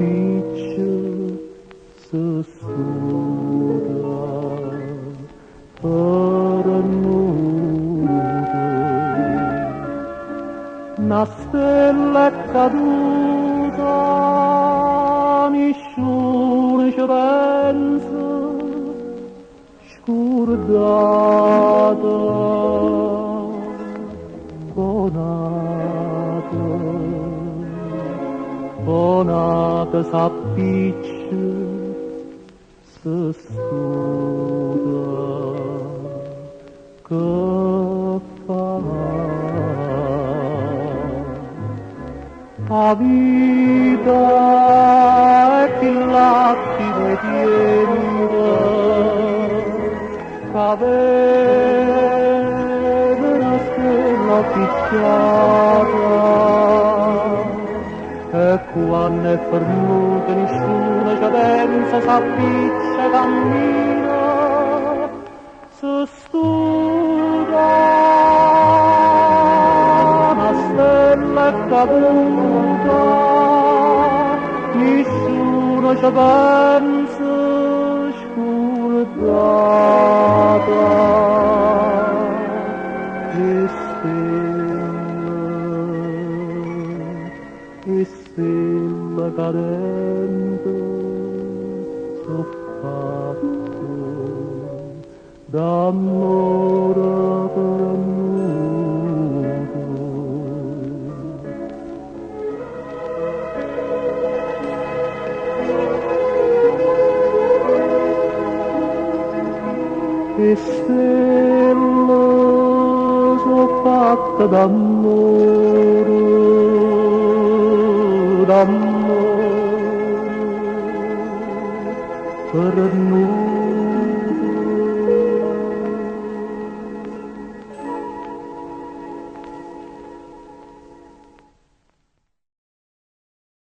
piccio sussurra per nudo. Una stella è caduta, nessuno ci pensa, scordata, bonata s'appiccia, se suda, che fa? La vita è più lattido e tienda, che vede una stella picchiata, e quando è perduta nessuno ci pensa, s'appiccia, cammina, si studia, una stella è caduta, nessuno ci pensa, scordata, e stella cadente soffatto d'amore perduto. E stelle soffatte d'amore, d'amore per noi.